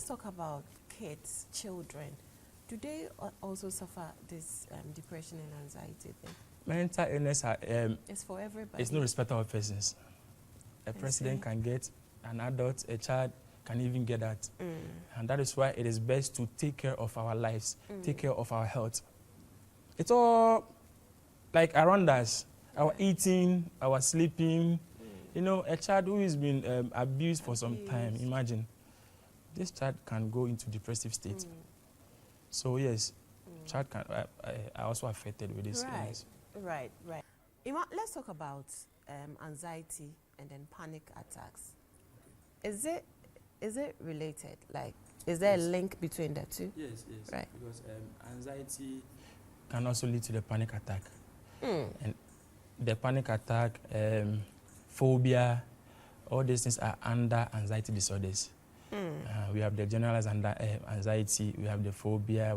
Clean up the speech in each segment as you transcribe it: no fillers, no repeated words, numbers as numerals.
let's talk about kids, children. Do they also suffer this depression and anxiety thing? Mental illness it's for everybody. It's no respecter of persons. A president can get, an adult, a child can even get that. And that is why it is best to take care of our lives, take care of our health. It's all like around us, our eating, our sleeping. You know, a child who has been abused for some time, imagine, this child can go into depressive state. So yes, child can are also affected with this illness. Right. Ima, let's talk about anxiety and then panic attacks. Is it related? Like, is there a link between the two? Yes. Right. Because anxiety can also lead to the panic attack. And the panic attack, phobia, all these things are under anxiety disorders. We have the generalized anxiety, we have the phobia,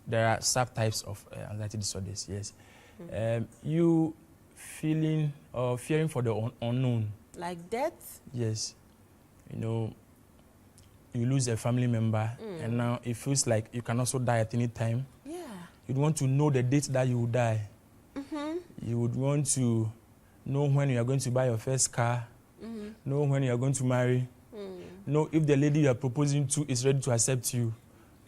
there are subtypes of anxiety disorders, yes. You feeling or fearing for the unknown. Like death? Yes. You know, you lose a family member and now it feels like you can also die at any time. Yeah. You'd want to know the date that you will die. You would want to know when you are going to buy your first car, know when you are going to marry, know if the lady you are proposing to is ready to accept you.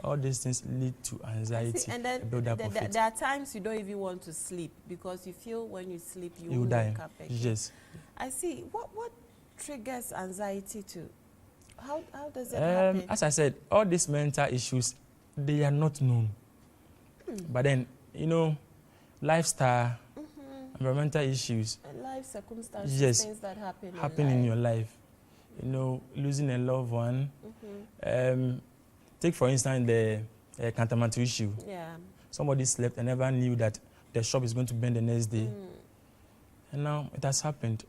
All these things lead to anxiety. And then there are times you don't even want to sleep because you feel when you sleep you will die. Wake up again. Yes. I see. What triggers anxiety to? How does it happen? As I said, all these mental issues, they are not known. But then, you know, lifestyle, environmental issues, and life circumstances, things that happen in your life. You know, losing a loved one. Take, for instance, the Kantamanto issue. Yeah. Somebody slept and never knew that the shop is going to burn the next day. And now it has happened.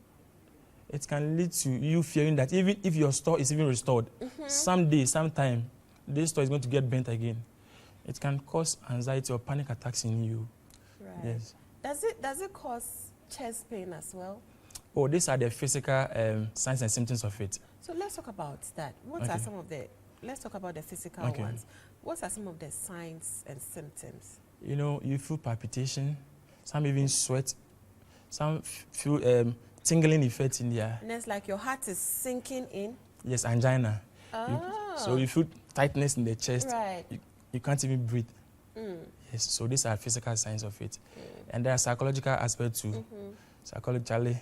It can lead to you fearing that even if your store is even restored, someday, sometime, this store is going to get burnt again. It can cause anxiety or panic attacks in you. Right. Yes. Does it cause chest pain as well? Oh, these are the physical signs and symptoms of it. So let's talk about that. Let's talk about the physical ones. What are some of the signs and symptoms? You know, you feel palpitation, some even sweat, some feel tingling effect in there. And it's like your heart is sinking in? Yes, angina. So you feel tightness in the chest. Right. You can't even breathe. Yes, so these are physical signs of it. And there are psychological aspects too. Psychologically,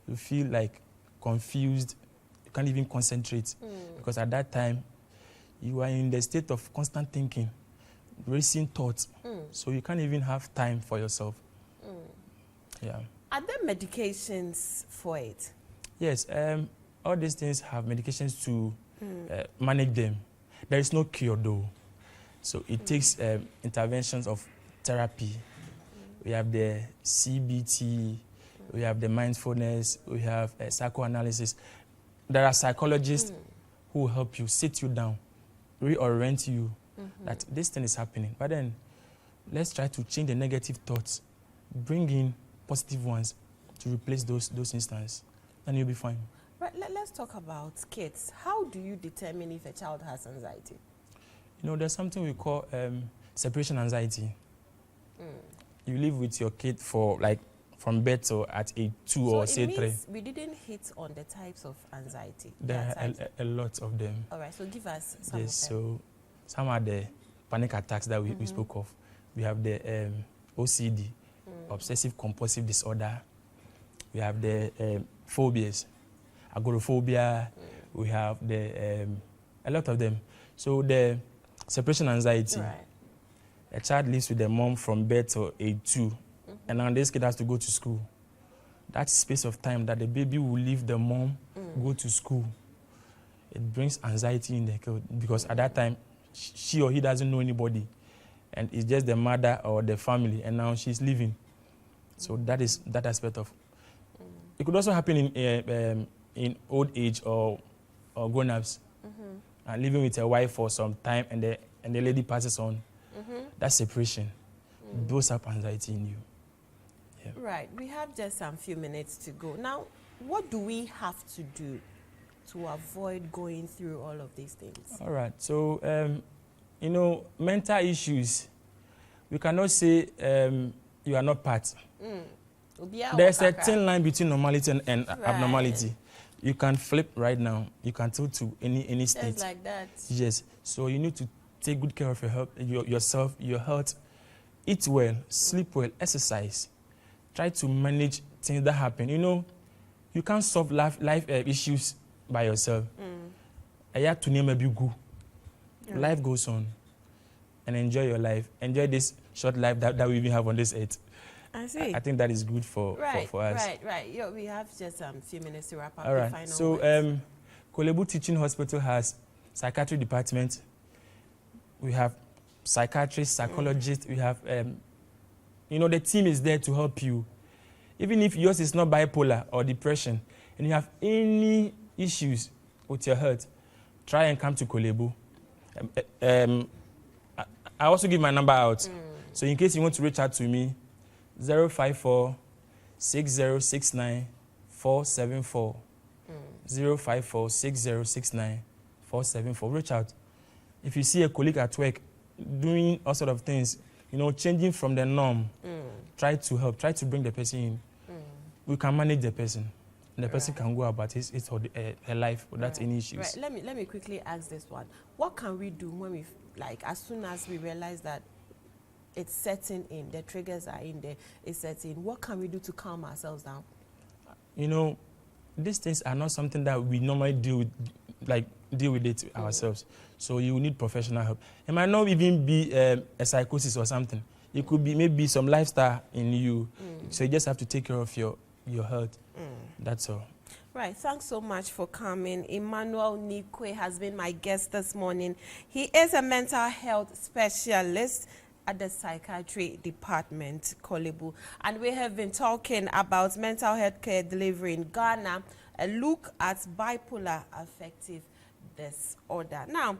you feel like confused, you can't even concentrate because at that time, you are in the state of constant thinking, racing thoughts, so you can't even have time for yourself. Yeah. Are there medications for it? Yes, all these things have medications to manage them. There is no cure though, so it takes interventions of therapy. We have the CBT, we have the mindfulness, we have psychoanalysis. There are psychologists who will help you, sit you down, reorient you that this thing is happening. But then let's try to change the negative thoughts, bring in positive ones to replace those instances, and you'll be fine. Right, let's talk about kids. How do you determine if a child has anxiety? You know, there's something we call separation anxiety. You live with your kid for like from birth to at age 2 or say 3. We didn't hit on the types of anxiety. There are a lot of them. All right, so give us some of them. Yes, so some are the panic attacks that we spoke of. We have the OCD, obsessive compulsive disorder. We have the phobias, agoraphobia. We have the a lot of them. So the separation anxiety. Right. A child lives with their mom from birth to age 2, and now this kid has to go to school. That space of time that the baby will leave the mom, go to school, it brings anxiety in the kid because at that time, she or he doesn't know anybody, and it's just the mother or the family, and now she's leaving. So that is that aspect of. It could also happen in old age or grown-ups, and living with a wife for some time, and the lady passes on. That separation builds up anxiety in you. Yeah. Right. We have just some few minutes to go. Now, what do we have to do to avoid going through all of these things? All right. So, you know, mental issues, we cannot say you are not part. There's a thin line between normality and abnormality. You can flip right now. You can tilt to any state. Just like that. Yes. So you need to take good care of yourself, your health. Eat well, sleep well, exercise. Try to manage things that happen. You know, you can't solve life issues by yourself. To name a big Life goes on. And enjoy your life. Enjoy this short life that we even have on this earth. I see. I think that is good for us. Right. Yo, we have just a few minutes to wrap up. All right. So, Korle Bu Teaching Hospital has psychiatry department. We have psychiatrists, psychologists. We have, you know, the team is there to help you. Even if yours is not bipolar or depression, and you have any issues with your health, try and come to Korle Bu. I also give my number out. So in case you want to reach out to me, 054 6069 474. 054 6069 474. Reach out. If you see a colleague at work doing all sort of things, you know, changing from the norm, try to help, try to bring the person in. We can manage the person. And the person can go about his or her life without any issues. Right. Let me quickly ask this one. What can we do when we, like, as soon as we realize that it's setting in, the triggers are in there, it's setting, what can we do to calm ourselves down? You know, these things are not something that we normally deal with it ourselves. So you need professional help. It might not even be a psychosis or something. It could be maybe some lifestyle in you. So you just have to take care of your health. That's all. Right. Thanks so much for coming. Emmanuel Nikwe has been my guest this morning. He is a mental health specialist at the psychiatry department, Korle Bu. And we have been talking about mental health care delivery in Ghana, a look at bipolar affective disorder. Now,